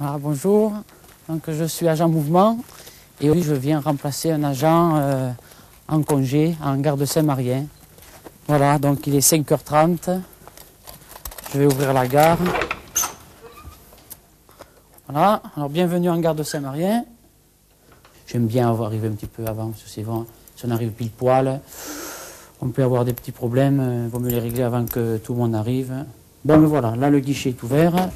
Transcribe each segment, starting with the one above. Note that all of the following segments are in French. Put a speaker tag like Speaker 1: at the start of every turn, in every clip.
Speaker 1: Voilà, bonjour, donc, je suis agent mouvement et aujourd'hui je viens remplacer un agent en congé en gare de Saint-Marien. Voilà, donc il est 5h30, je vais ouvrir la gare. Voilà, alors bienvenue en gare de Saint-Marien. J'aime bien arriver un petit peu avant, parce que c'est bon, si on arrive pile poil, on peut avoir des petits problèmes, il vaut mieux les régler avant que tout le monde arrive. Bon, mais voilà, là le guichet est ouvert.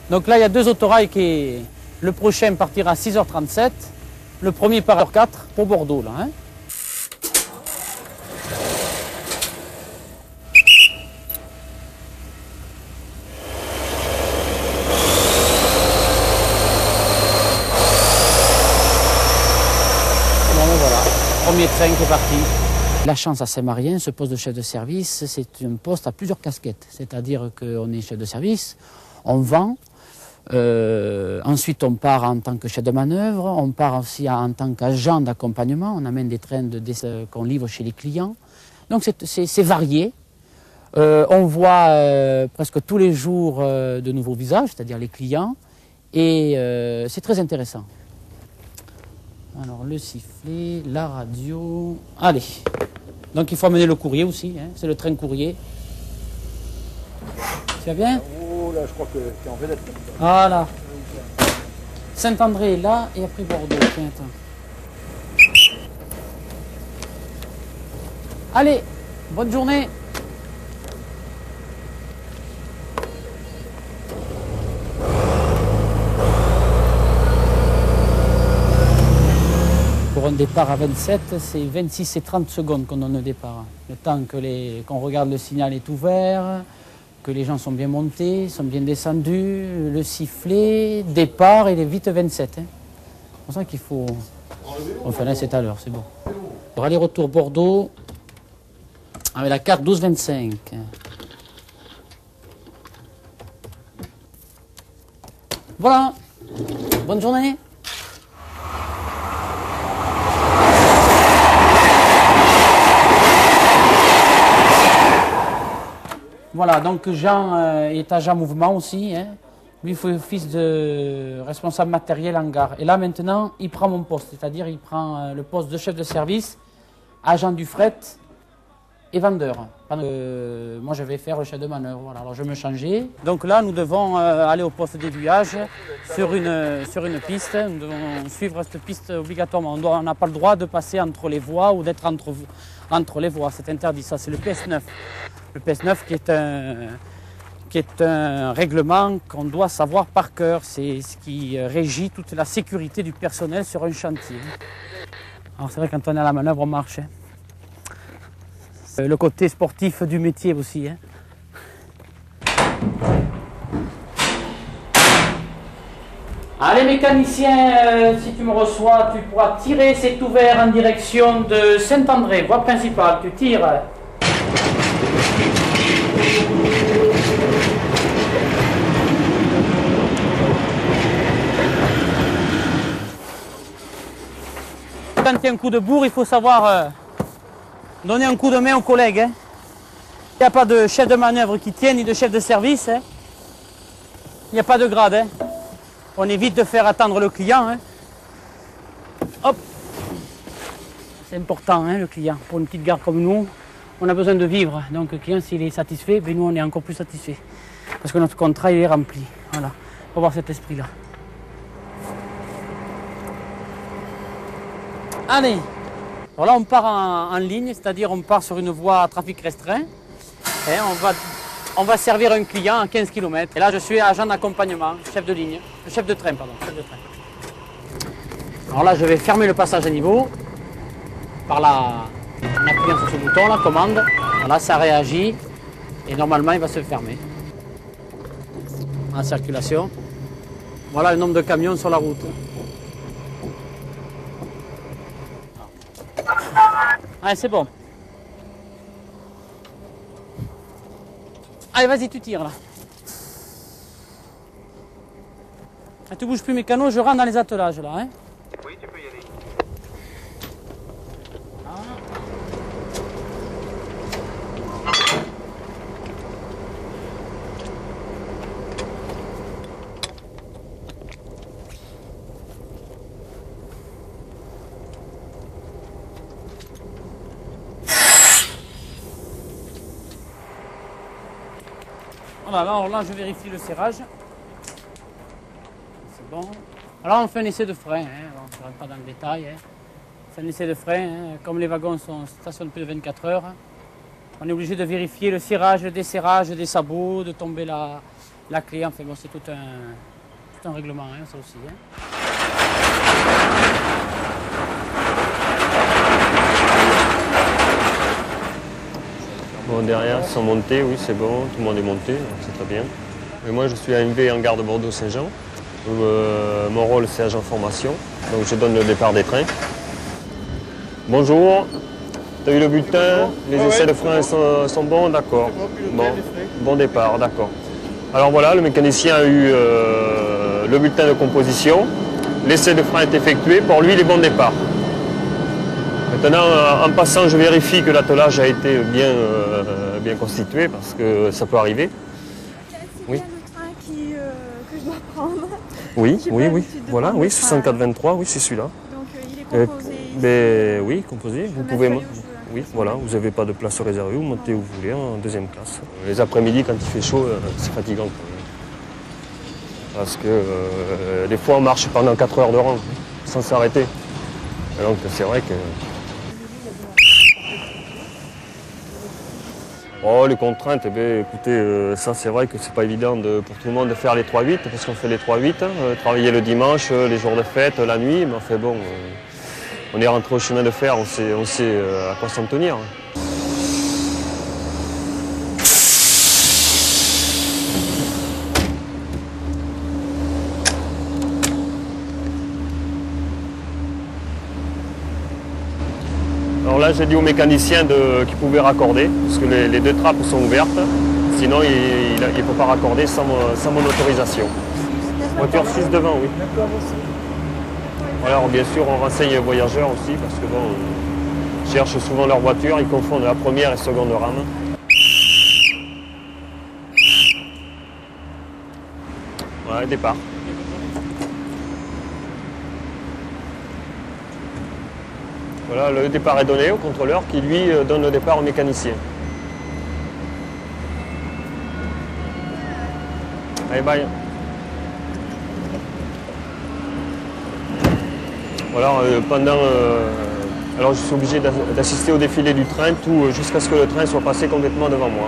Speaker 1: Donc là, il y a deux autorails qui... Le prochain partira à 6h37, le premier part à 4 pour Bordeaux, là. Hein. Bon, voilà, premier train qui est parti. La chance à Saint-Marien, ce poste de chef de service, c'est un poste à plusieurs casquettes. C'est-à-dire qu'on est chef de service, on vend, ensuite on part en tant que chef de manœuvre, on part aussi en tant qu'agent d'accompagnement, on amène des trains qu'on livre chez les clients. Donc c'est varié. On voit presque tous les jours de nouveaux visages, c'est-à-dire les clients, et c'est très intéressant. Alors le sifflet, la radio, allez. Donc il faut amener le courrier aussi, hein. C'est le train courrier. Tu vas bien?
Speaker 2: Oh là, je crois que tu es en vedette.
Speaker 1: Voilà. Saint-André est là et après Bordeaux. Tiens, attends. Allez, bonne journée. Pour un départ à 27, c'est 26 et 30 secondes qu'on donne le départ. Le temps qu'on regarde le signal est ouvert, que les gens sont bien montés, sont bien descendus, le sifflet, départ, il est vite 27. Hein. C'est pour ça qu'il faut... Enfin là c'est à l'heure, c'est bon. Pour aller-retour Bordeaux, avec la carte 12-25. Voilà, bonne journée. Voilà, donc Jean est agent mouvement aussi. Hein. Lui, il fait office de responsable matériel en gare. Et là, maintenant, il prend mon poste, c'est-à-dire il prend le poste de chef de service, agent du fret et vendeur. Moi, je vais faire le chef de manœuvre. Voilà, alors je vais me changer. Donc là, nous devons aller au poste d'aiguillage sur une piste. Nous devons suivre cette piste obligatoirement. On n'a pas le droit de passer entre les voies ou d'être entre les voies. C'est interdit, ça, c'est le PS9. Le PS9 qui est un règlement qu'on doit savoir par cœur. C'est ce qui régit toute la sécurité du personnel sur un chantier. Alors c'est vrai, quand on est à la manœuvre, on marche. Hein. Le côté sportif du métier aussi. Hein. Allez mécanicien, si tu me reçois, tu pourras tirer, c'est ouvert en direction de Saint-André, voie principale, tu tires. Quand il y a un coup de bourre, il faut savoir donner un coup de main aux collègues. Hein. Il n'y a pas de chef de manœuvre qui tienne ni de chef de service. Hein. Il n'y a pas de grade. Hein. On évite de faire attendre le client. Hein. Hop. C'est important, hein, le client. Pour une petite gare comme nous, on a besoin de vivre. Donc le client, s'il est satisfait, ben, nous, on est encore plus satisfait. Parce que notre contrat, il est rempli. Voilà. Il faut avoir cet esprit-là. Allez. Alors là, on part en ligne, c'est-à-dire on part sur une voie à trafic restreint. Et on va servir un client à 15 km. Et là, je suis agent d'accompagnement, chef de ligne, chef de train, pardon. Chef de train. Alors là, je vais fermer le passage à niveau en appuyant sur ce bouton, la commande. Voilà, ça réagit et normalement, il va se fermer. En circulation. Voilà le nombre de camions sur la route. Allez, c'est bon. Allez, vas-y, tu tires là. Ah, tu bouges plus mes canaux, je rentre dans les attelages là. Hein.
Speaker 2: Oui, tu peux y aller.
Speaker 1: Voilà, alors là je vérifie le serrage. C'est bon. Alors on fait un essai de frein, hein. Bon, je ne rentre pas dans le détail. Hein. C'est un essai de frein, hein. Comme les wagons stationnent plus de 24 heures. On est obligé de vérifier le cirage, le desserrage des sabots, de tomber la clé. Enfin bon, c'est tout un règlement, hein, ça aussi. Hein.
Speaker 3: Bon, derrière, ils sont montés, oui, c'est bon, tout le monde est monté, c'est très bien. Et moi, je suis AMV en gare de Bordeaux-Saint-Jean. Mon rôle, c'est agent formation, donc je donne le départ des trains. Bonjour, tu as eu le bulletin, les essais de frein sont bons, d'accord. Bon départ, d'accord. Alors voilà, le mécanicien a eu le bulletin de composition, l'essai de frein est effectué, pour lui, les bons départs. Maintenant, en passant, je vérifie que l'attelage a été bien constitué, parce que ça peut arriver.
Speaker 4: C'est bien le train que je dois prendre.
Speaker 3: Oui, voilà, oui, 6423, oui, c'est celui-là.
Speaker 4: Donc il est composé
Speaker 3: Oui, composé. Vous pouvez, oui, voilà, vous n'avez pas de place réservée, vous montez où vous voulez, en deuxième classe. Les après-midi, quand il fait chaud, c'est fatigant. Parce que des fois, on marche pendant 4 heures de rang, sans s'arrêter. Donc c'est vrai que... Oh, les contraintes, eh bien, écoutez, ça c'est vrai que c'est pas évident pour tout le monde de faire les 3-8, parce qu'on fait les 3-8, hein, travailler le dimanche, les jours de fête, la nuit, mais enfin bon, on est rentré au chemin de fer, on sait à quoi s'en tenir. Alors là, j'ai dit au mécanicien qu'il pouvait raccorder, parce que les deux trappes sont ouvertes, sinon il ne peut pas raccorder sans mon autorisation. Voiture 6 devant, oui. Alors bien sûr, on renseigne les voyageurs aussi, parce que bon, ils cherchent souvent leur voiture, ils confondent la première et seconde rame. Voilà, départ. Voilà, le départ est donné au contrôleur qui, lui, donne le départ au mécanicien. Allez, bye. Voilà, alors je suis obligé d'assister au défilé du train, jusqu'à ce que le train soit passé complètement devant moi.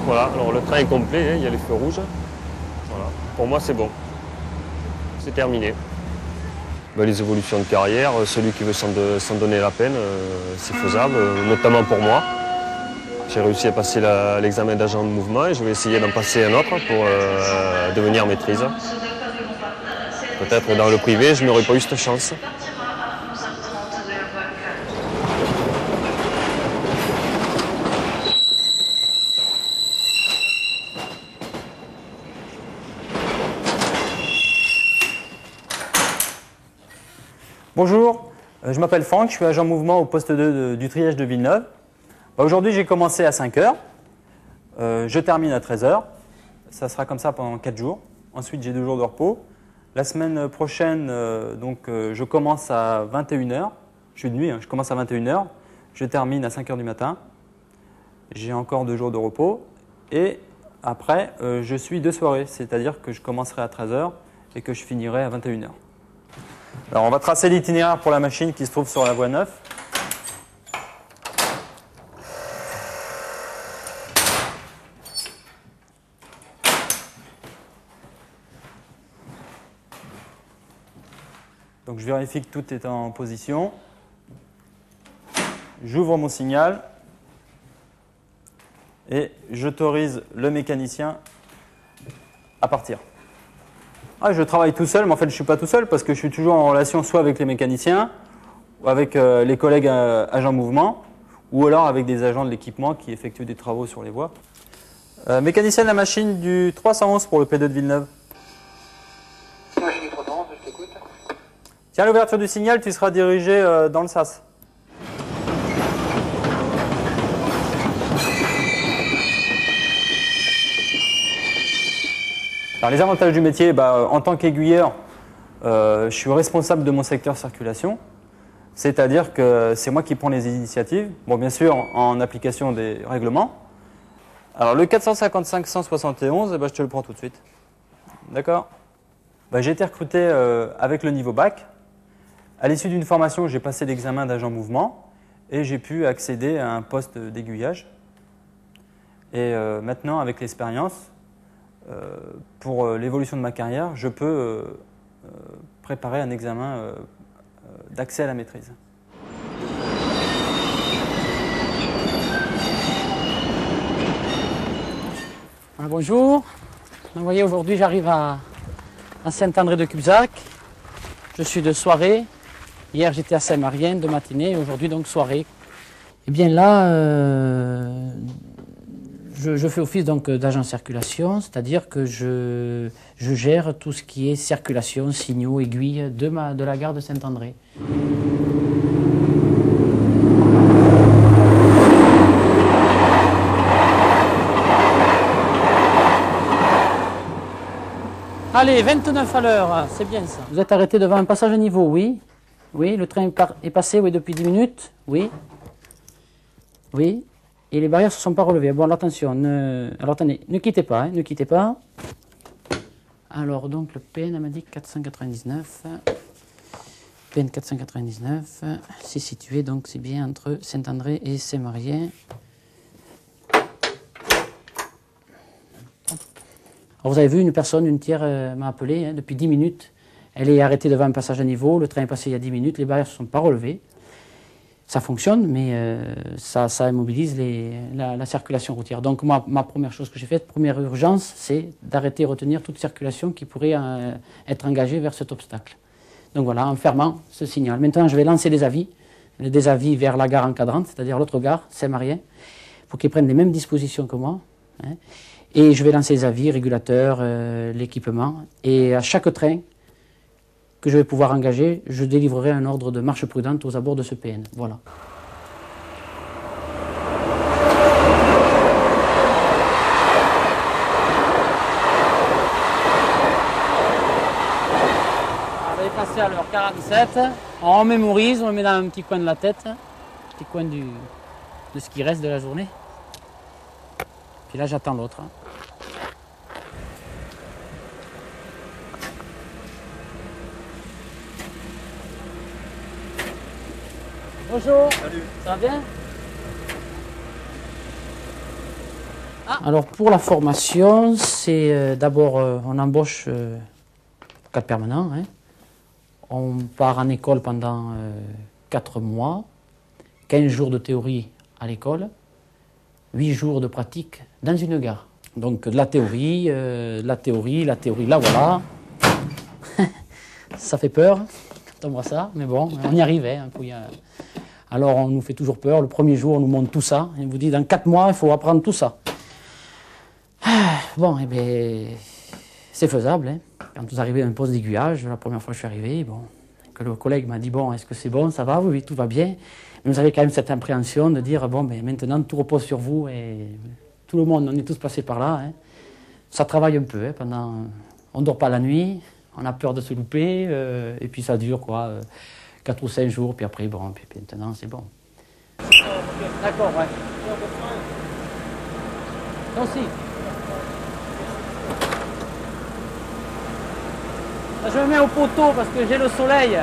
Speaker 3: Voilà, alors le train est complet, hein, il y a les feux rouges. Voilà, pour moi c'est bon. C'est terminé. Les évolutions de carrière, celui qui veut s'en donner la peine, c'est faisable, notamment pour moi. J'ai réussi à passer l'examen d'agent de mouvement et je vais essayer d'en passer un autre pour devenir maîtrise. Peut-être dans le privé, je n'aurais pas eu cette chance.
Speaker 5: Bonjour, je m'appelle Franck, je suis agent mouvement au poste 2 du triage de Villeneuve. Aujourd'hui, j'ai commencé à 5 h. Je termine à 13 h. Ça sera comme ça pendant 4 jours. Ensuite, j'ai 2 jours de repos. La semaine prochaine, je commence à 21 h. Je suis de nuit, hein, je commence à 21 h. Je termine à 5 h du matin. J'ai encore 2 jours de repos. Et après, je suis de soirée, c'est-à-dire que je commencerai à 13 h et que je finirai à 21 h. Alors on va tracer l'itinéraire pour la machine qui se trouve sur la voie 9. Donc je vérifie que tout est en position. J'ouvre mon signal et j'autorise le mécanicien à partir. Je travaille tout seul, mais en fait je ne suis pas tout seul parce que je suis toujours en relation soit avec les mécaniciens, ou avec les collègues agents mouvement, ou alors avec des agents de l'équipement qui effectuent des travaux sur les voies. Mécanicien de la machine du 311 pour le P2 de Villeneuve.
Speaker 2: Machine du 311, je t'écoute.
Speaker 5: Tiens, à l'ouverture du signal, tu seras dirigé dans le sas. Alors, les avantages du métier, en tant qu'aiguilleur, je suis responsable de mon secteur circulation. C'est-à-dire que c'est moi qui prends les initiatives, bon bien sûr en application des règlements. Alors le 455-171, eh ben, je te le prends tout de suite. D'accord? Ben, j'ai été recruté avec le niveau bac. À l'issue d'une formation, j'ai passé l'examen d'agent mouvement et j'ai pu accéder à un poste d'aiguillage. Et maintenant, avec l'expérience, pour l'évolution de ma carrière, je peux préparer un examen d'accès à la maîtrise.
Speaker 1: Voilà, bonjour. Vous voyez, aujourd'hui j'arrive à Saint-André-de-Cubzac. Je suis de soirée. Hier j'étais à Saint-Marien de matinée et aujourd'hui donc soirée. Et bien là, je fais office donc d'agent circulation, c'est-à-dire que je gère tout ce qui est circulation, signaux, aiguilles de la gare de Saint-André. Allez, 29 à l'heure, c'est bien ça. Vous êtes arrêté devant un passage à niveau, oui. Oui, le train est passé, oui, depuis 10 minutes, oui. Oui. Et les barrières ne se sont pas relevées. Bon, alors attention, alors attendez, ne quittez pas, hein, ne quittez pas. Alors, donc, le PN m'a dit 499. PN 499, c'est situé, donc, c'est bien entre Saint-André et Saint-Marien. Alors, vous avez vu, une personne, une tiers, m'a appelé, hein, depuis 10 minutes. Elle est arrêtée devant un passage à niveau, le train est passé il y a 10 minutes, les barrières ne se sont pas relevées. Ça fonctionne, mais ça immobilise la circulation routière. Donc moi, ma première chose que j'ai faite, première urgence, c'est d'arrêter et retenir toute circulation qui pourrait être engagée vers cet obstacle. Donc voilà, en fermant ce signal. Maintenant, je vais lancer des avis vers la gare encadrante, c'est-à-dire l'autre gare, Saint-Marien, pour qu'ils prennent les mêmes dispositions que moi. Hein. Et je vais lancer les avis, régulateurs, l'équipement. Et à chaque train que je vais pouvoir engager, je délivrerai un ordre de marche prudente aux abords de ce PN. Voilà. On va passer à l'heure 47. On mémorise, on le met dans un petit coin de la tête, un petit coin de ce qui reste de la journée. Puis là, j'attends l'autre. Bonjour. Salut. Ça va bien? Alors pour la formation, c'est d'abord on embauche cadre permanent. Hein. On part en école pendant 4 mois, 15 jours de théorie à l'école, 8 jours de pratique dans une gare. Donc de la théorie, là voilà. Ça fait peur quand on voit ça, mais bon, on y arrive. Hein, alors on nous fait toujours peur, le premier jour on nous montre tout ça, et on vous dit dans 4 mois il faut apprendre tout ça. Bon, eh bien, c'est faisable. Hein. Quand vous arrivez à un poste d'aiguillage, la première fois que je suis arrivé, bon, que le collègue m'a dit, bon, est-ce que c'est bon, ça va, oui, tout va bien. Mais vous avez quand même cette appréhension de dire, bon, ben, maintenant tout repose sur vous, et tout le monde, on est tous passés par là. Hein. Ça travaille un peu, hein, on ne dort pas la nuit, on a peur de se louper, et puis ça dure, quoi. 4 ou 5 jours, puis après, bon, puis maintenant, c'est bon. D'accord, ouais. Toi aussi. Je me mets au poteau parce que j'ai le soleil.